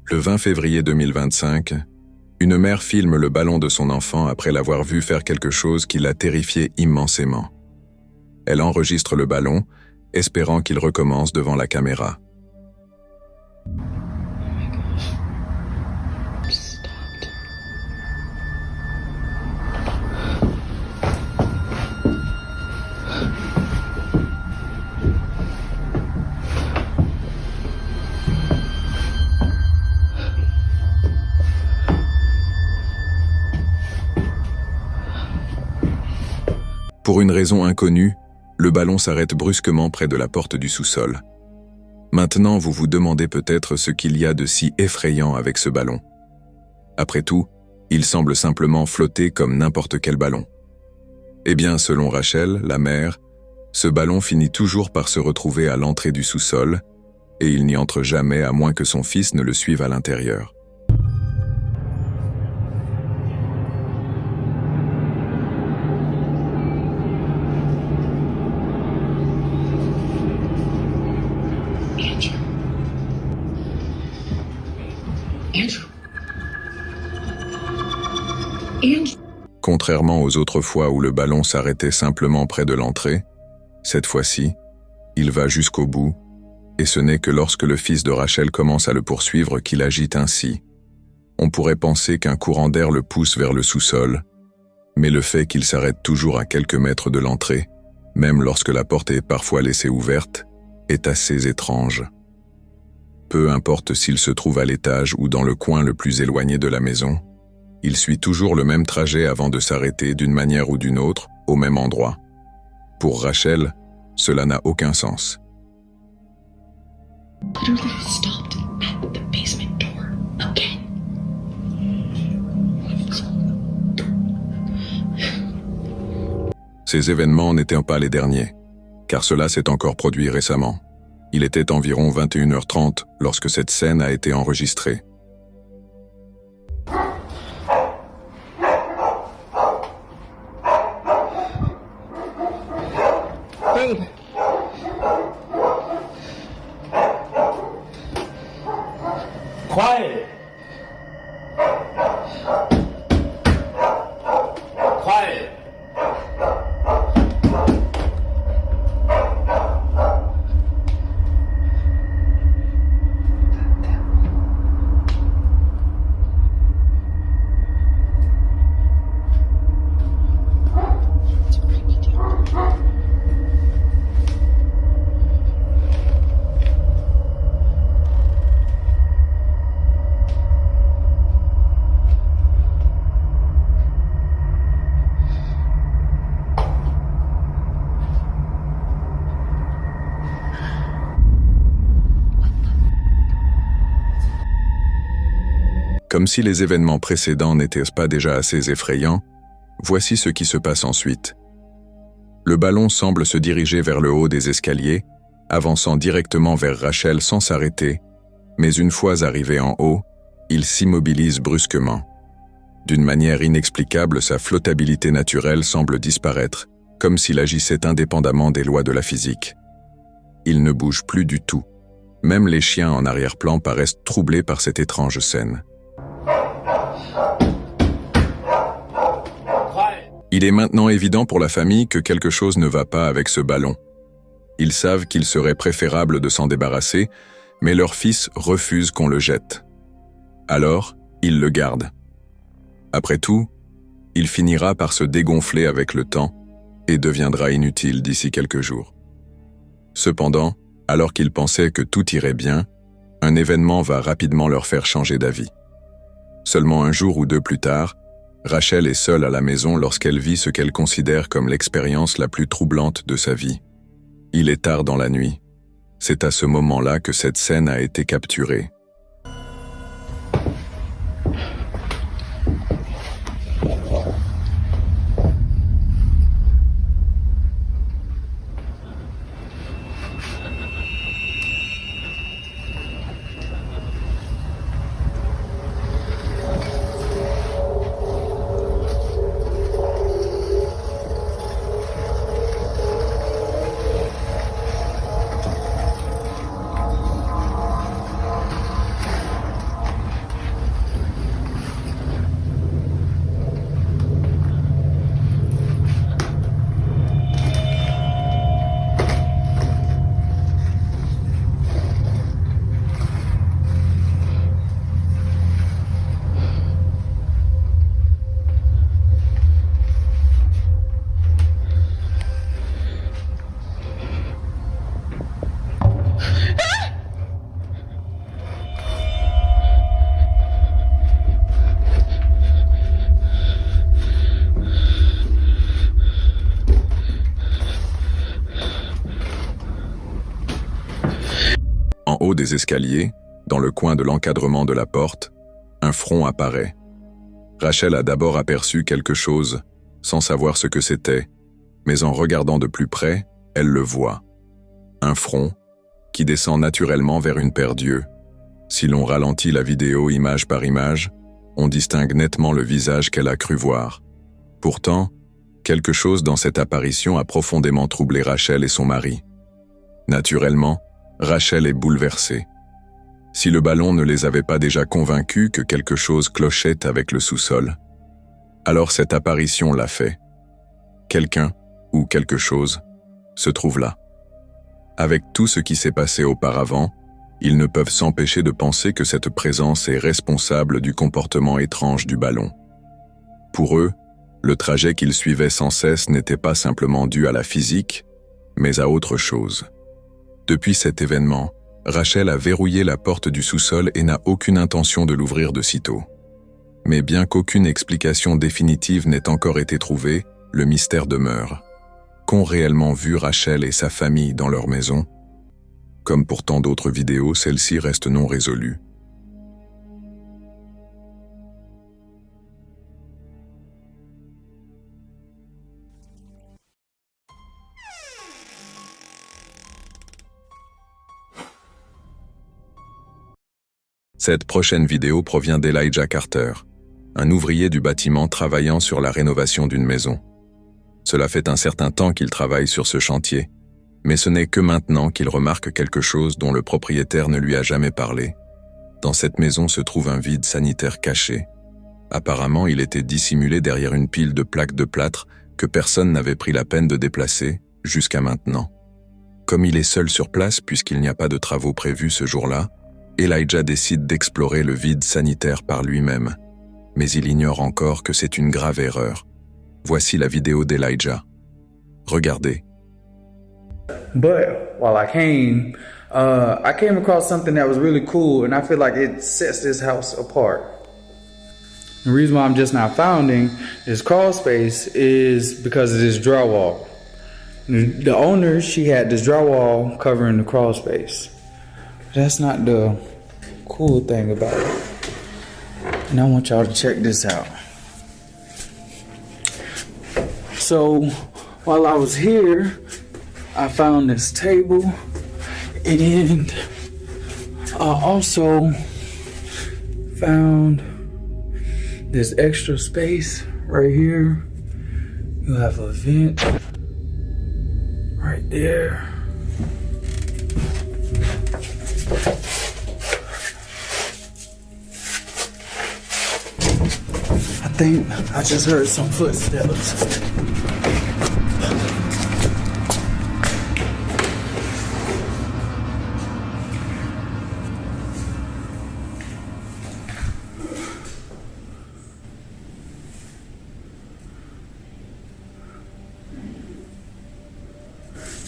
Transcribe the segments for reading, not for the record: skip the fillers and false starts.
Le 20 février 2025, une mère filme le ballon de son enfant après l'avoir vu faire quelque chose qui l'a terrifié immensément. Elle enregistre le ballon, espérant qu'il recommence devant la caméra. Pour une raison inconnue, le ballon s'arrête brusquement près de la porte du sous-sol. Maintenant, vous vous demandez peut-être ce qu'il y a de si effrayant avec ce ballon. Après tout, il semble simplement flotter comme n'importe quel ballon. Eh bien, selon Rachel, la mère, ce ballon finit toujours par se retrouver à l'entrée du sous-sol, et il n'y entre jamais à moins que son fils ne le suive à l'intérieur. Contrairement aux autres fois où le ballon s'arrêtait simplement près de l'entrée, cette fois-ci, il va jusqu'au bout, et ce n'est que lorsque le fils de Rachel commence à le poursuivre qu'il agite ainsi. On pourrait penser qu'un courant d'air le pousse vers le sous-sol, mais le fait qu'il s'arrête toujours à quelques mètres de l'entrée, même lorsque la porte est parfois laissée ouverte, est assez étrange. Peu importe s'il se trouve à l'étage ou dans le coin le plus éloigné de la maison, il suit toujours le même trajet avant de s'arrêter d'une manière ou d'une autre, au même endroit. Pour Rachel, cela n'a aucun sens. Ces événements n'étaient pas les derniers, car cela s'est encore produit récemment. Il était environ 21h30 lorsque cette scène a été enregistrée. Babe. Quiet. Quiet. Comme si les événements précédents n'étaient pas déjà assez effrayants, voici ce qui se passe ensuite. Le ballon semble se diriger vers le haut des escaliers, avançant directement vers Rachel sans s'arrêter, mais une fois arrivé en haut, il s'immobilise brusquement. D'une manière inexplicable, sa flottabilité naturelle semble disparaître, comme s'il agissait indépendamment des lois de la physique. Il ne bouge plus du tout. Même les chiens en arrière-plan paraissent troublés par cette étrange scène. Il est maintenant évident pour la famille que quelque chose ne va pas avec ce ballon. Ils savent qu'il serait préférable de s'en débarrasser, mais leur fils refuse qu'on le jette. Alors, ils le gardent. Après tout, il finira par se dégonfler avec le temps et deviendra inutile d'ici quelques jours. Cependant, alors qu'ils pensaient que tout irait bien, un événement va rapidement leur faire changer d'avis. Seulement un jour ou deux plus tard, Rachel est seule à la maison lorsqu'elle vit ce qu'elle considère comme l'expérience la plus troublante de sa vie. Il est tard dans la nuit. C'est à ce moment-là que cette scène a été capturée. haut des escaliers, dans le coin de l'encadrement de la porte, un front apparaît. Rachel a d'abord aperçu quelque chose, sans savoir ce que c'était, mais en regardant de plus près, elle le voit. Un front qui descend naturellement vers une paire d'yeux. Si l'on ralentit la vidéo image par image, on distingue nettement le visage qu'elle a cru voir. Pourtant, quelque chose dans cette apparition a profondément troublé Rachel et son mari. Naturellement, Rachel est bouleversée. Si le ballon ne les avait pas déjà convaincus que quelque chose clochait avec le sous-sol, alors cette apparition l'a fait. Quelqu'un, ou quelque chose, se trouve là. Avec tout ce qui s'est passé auparavant, ils ne peuvent s'empêcher de penser que cette présence est responsable du comportement étrange du ballon. Pour eux, le trajet qu'ils suivaient sans cesse n'était pas simplement dû à la physique, mais à autre chose. Depuis cet événement, Rachel a verrouillé la porte du sous-sol et n'a aucune intention de l'ouvrir de sitôt. Mais bien qu'aucune explication définitive n'ait encore été trouvée, le mystère demeure. Qu'ont réellement vu Rachel et sa famille dans leur maison? Comme pour tant d'autres vidéos, celle-ci reste non résolue. Cette prochaine vidéo provient d'Elijah Carter, un ouvrier du bâtiment travaillant sur la rénovation d'une maison. Cela fait un certain temps qu'il travaille sur ce chantier, mais ce n'est que maintenant qu'il remarque quelque chose dont le propriétaire ne lui a jamais parlé. Dans cette maison se trouve un vide sanitaire caché. Apparemment, il était dissimulé derrière une pile de plaques de plâtre que personne n'avait pris la peine de déplacer jusqu'à maintenant. Comme il est seul sur place puisqu'il n'y a pas de travaux prévus ce jour-là, Elijah décide d'explorer le vide sanitaire par lui-même. Mais il ignore encore que c'est une grave erreur. Voici la vidéo d'Elijah. Regardez. But while I came across something that was really cool, and I feel like it sets this house apart. The reason why I'm just now founding this crawl space is because of this drywall. The owner, she had this drywall covering the crawl space. That's not the cool thing about it. And I want y'all to check this out. So while I was here, I found this table, and I also found this extra space right here. You have a vent right there. I think I just heard some footsteps.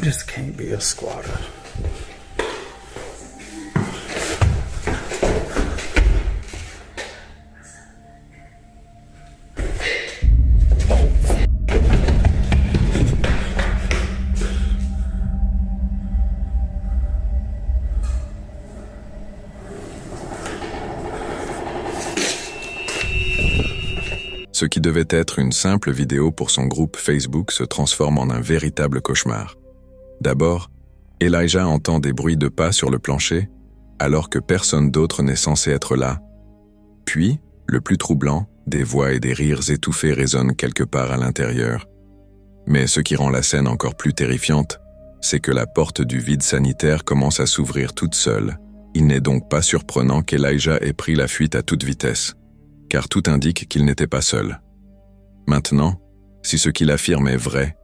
This can't be a squatter. Ce qui devait être une simple vidéo pour son groupe Facebook se transforme en un véritable cauchemar. D'abord, Elijah entend des bruits de pas sur le plancher, alors que personne d'autre n'est censé être là. Puis, le plus troublant, des voix et des rires étouffés résonnent quelque part à l'intérieur. Mais ce qui rend la scène encore plus terrifiante, c'est que la porte du vide sanitaire commence à s'ouvrir toute seule. Il n'est donc pas surprenant qu'Elijah ait pris la fuite à toute vitesse, car tout indique qu'il n'était pas seul. Maintenant, si ce qu'il affirme est vrai,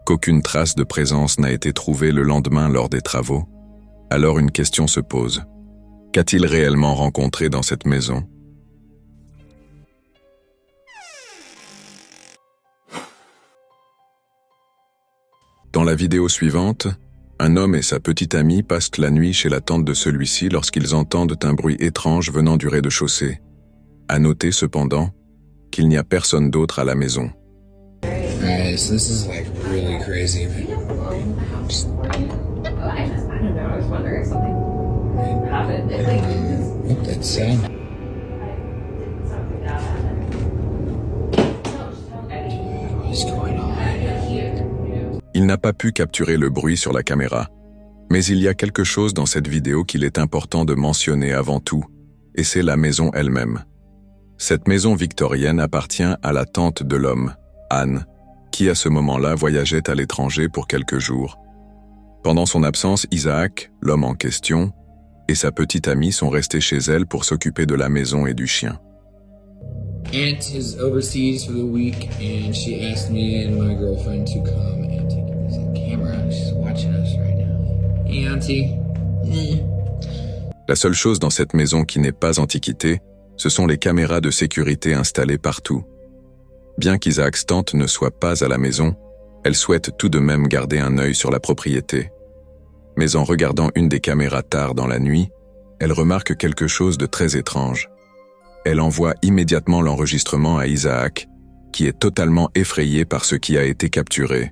qu'aucune trace de présence n'a été trouvée le lendemain lors des travaux, alors une question se pose. Qu'a-t-il réellement rencontré dans cette maison? Dans la vidéo suivante, un homme et sa petite amie passent la nuit chez la tante de celui-ci lorsqu'ils entendent un bruit étrange venant du rez-de-chaussée. À noter cependant qu'il n'y a personne d'autre à la maison. Alright, so this is like really crazy. I don't know, I was wondering something. happened. It, like, Oh, that's sad. What's going on? Il n'a pas pu capturer le bruit sur la caméra. Mais il y a quelque chose dans cette vidéo qu'il est important de mentionner avant tout, et c'est la maison elle-même. Cette maison victorienne appartient à la tante de l'homme, Anne, qui à ce moment-là voyageait à l'étranger pour quelques jours. Pendant son absence, Isaac, l'homme en question, et sa petite amie sont restés chez elle pour s'occuper de la maison et du chien. Aunt is overseas for the week, and she asked me and my girlfriend to come and take a camera. She's watching us right now. Hey, Auntie. La seule chose dans cette maison qui n'est pas antiquité, ce sont les caméras de sécurité installées partout. Bien qu'Isaac's tante ne soit pas à la maison, elle souhaite tout de même garder un œil sur la propriété. Mais en regardant une des caméras tard dans la nuit, elle remarque quelque chose de très étrange. Elle envoie immédiatement l'enregistrement à Isaac, qui est totalement effrayé par ce qui a été capturé.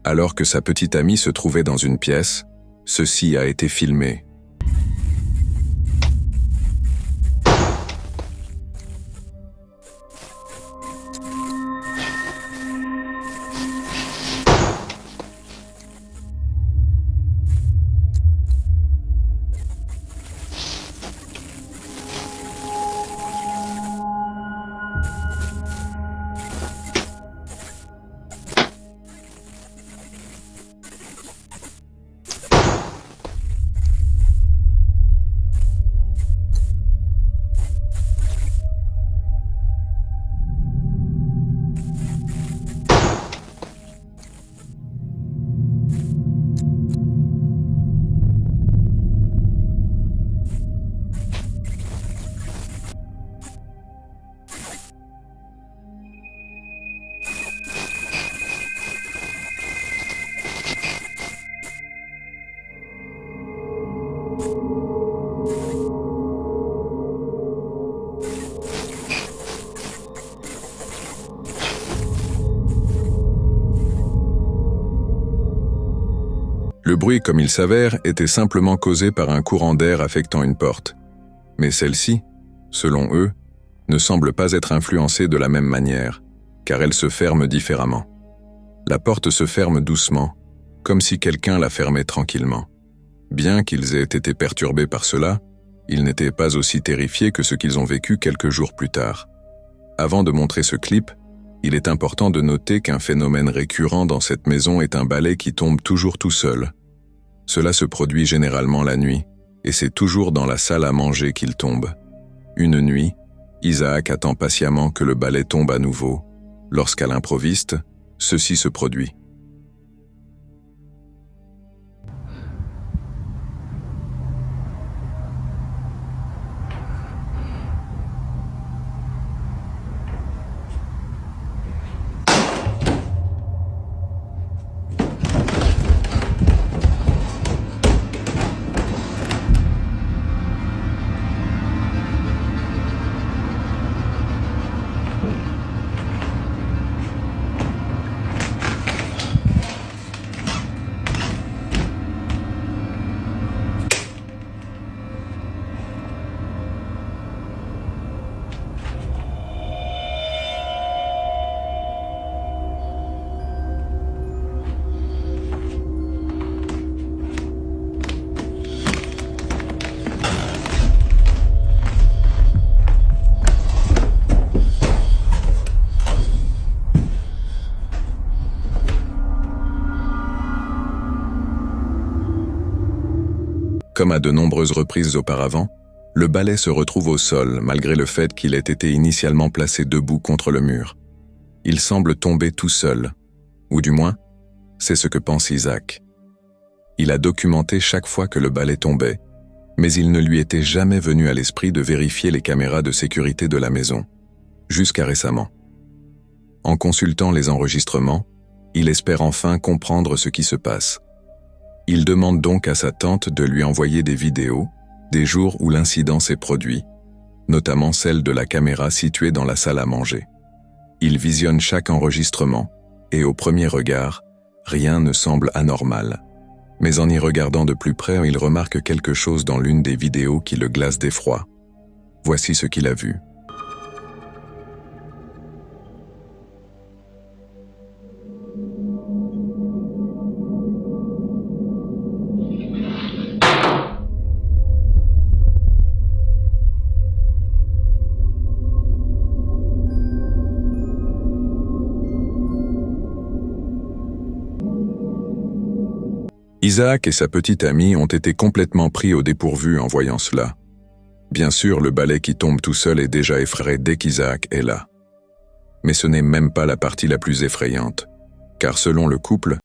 Alors que sa petite amie se trouvait dans une pièce, ceci a été filmé. Le bruit, comme il s'avère, était simplement causé par un courant d'air affectant une porte. Mais celle-ci, selon eux, ne semble pas être influencée de la même manière, car elle se ferme différemment. La porte se ferme doucement, comme si quelqu'un la fermait tranquillement. Bien qu'ils aient été perturbés par cela, ils n'étaient pas aussi terrifiés que ce qu'ils ont vécu quelques jours plus tard. Avant de montrer ce clip, il est important de noter qu'un phénomène récurrent dans cette maison est un balai qui tombe toujours tout seul. Cela se produit généralement la nuit, et c'est toujours dans la salle à manger qu'il tombe. Une nuit, Isaac attend patiemment que le balai tombe à nouveau. Lorsqu'à l'improviste, ceci se produit. Comme à de nombreuses reprises auparavant, le balai se retrouve au sol malgré le fait qu'il ait été initialement placé debout contre le mur. Il semble tomber tout seul, ou du moins, c'est ce que pense Isaac. Il a documenté chaque fois que le balai tombait, mais il ne lui était jamais venu à l'esprit de vérifier les caméras de sécurité de la maison, jusqu'à récemment. En consultant les enregistrements, il espère enfin comprendre ce qui se passe. Il demande donc à sa tante de lui envoyer des vidéos des jours où l'incident s'est produit, notamment celle de la caméra située dans la salle à manger. Il visionne chaque enregistrement et au premier regard, rien ne semble anormal. Mais en y regardant de plus près, il remarque quelque chose dans l'une des vidéos qui le glace d'effroi. Voici ce qu'il a vu. Isaac et sa petite amie ont été complètement pris au dépourvu en voyant cela. Bien sûr, le balai qui tombe tout seul est déjà effrayé dès qu'Isaac est là. Mais ce n'est même pas la partie la plus effrayante, car selon le couple,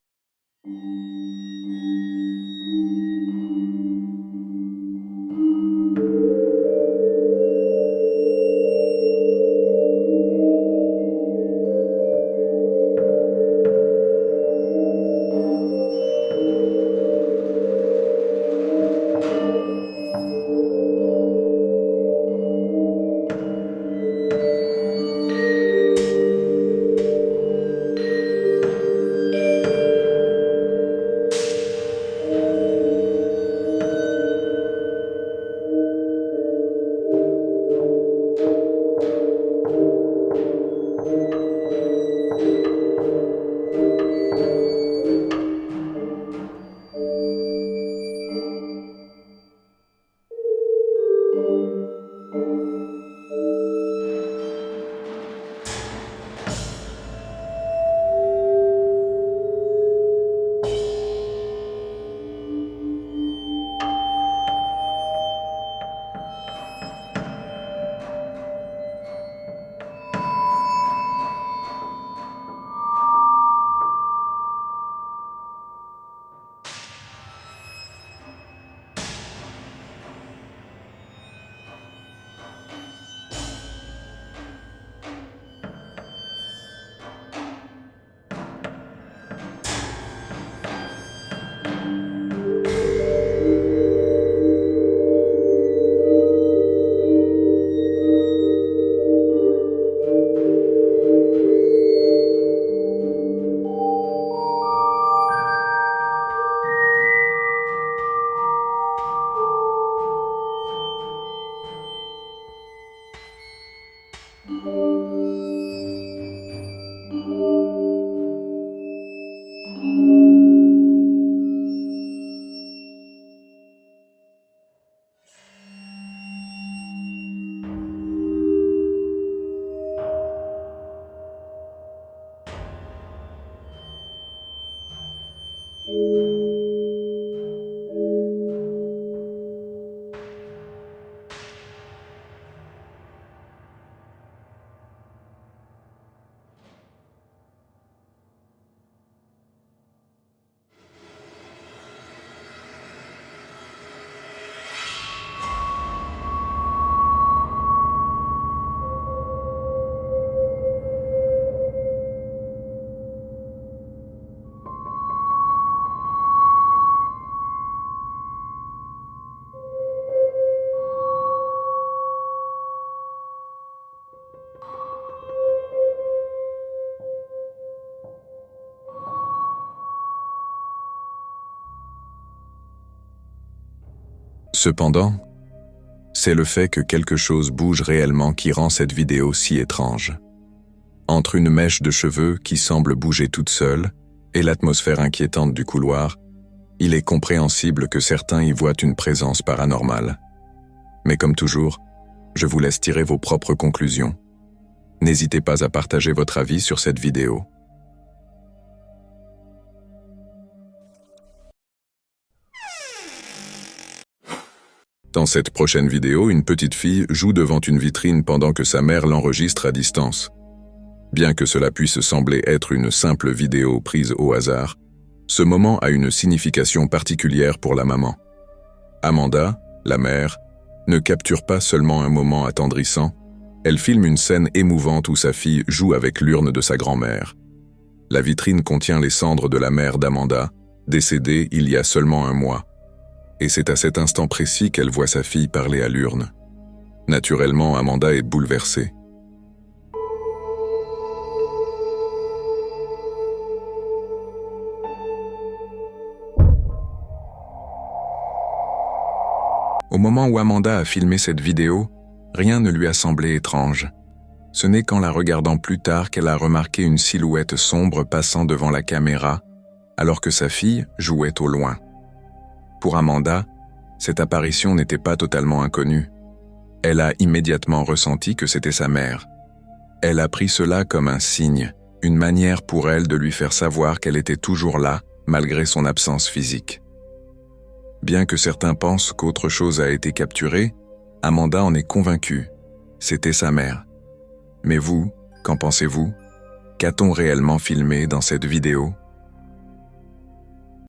cependant, c'est le fait que quelque chose bouge réellement qui rend cette vidéo si étrange. Entre une mèche de cheveux qui semble bouger toute seule et l'atmosphère inquiétante du couloir, il est compréhensible que certains y voient une présence paranormale. Mais comme toujours, je vous laisse tirer vos propres conclusions. N'hésitez pas à partager votre avis sur cette vidéo. Dans cette prochaine vidéo, une petite fille joue devant une vitrine pendant que sa mère l'enregistre à distance. Bien que cela puisse sembler être une simple vidéo prise au hasard, ce moment a une signification particulière pour la maman. Amanda, la mère, ne capture pas seulement un moment attendrissant, elle filme une scène émouvante où sa fille joue avec l'urne de sa grand-mère. La vitrine contient les cendres de la mère d'Amanda, décédée il y a seulement un mois. Et c'est à cet instant précis qu'elle voit sa fille parler à l'urne. Naturellement, Amanda est bouleversée. Au moment où Amanda a filmé cette vidéo, rien ne lui a semblé étrange. Ce n'est qu'en la regardant plus tard qu'elle a remarqué une silhouette sombre passant devant la caméra, alors que sa fille jouait au loin. Pour Amanda, cette apparition n'était pas totalement inconnue. Elle a immédiatement ressenti que c'était sa mère. Elle a pris cela comme un signe, une manière pour elle de lui faire savoir qu'elle était toujours là, malgré son absence physique. Bien que certains pensent qu'autre chose a été capturée, Amanda en est convaincue. C'était sa mère. Mais vous, qu'en pensez-vous? Qu'a-t-on réellement filmé dans cette vidéo?